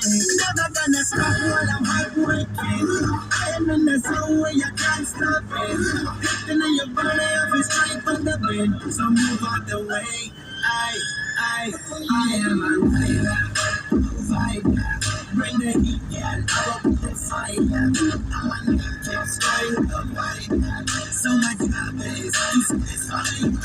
Never gonna stop while I'm heartbreaking. I am in the zone where you can't stop it. Hitting in your body, I feel straight on the bed. So move out the way. I am a rider. Bring the heat, yeah, I will put the fire. I'm a naked straight up right. So much happiness, it's fine.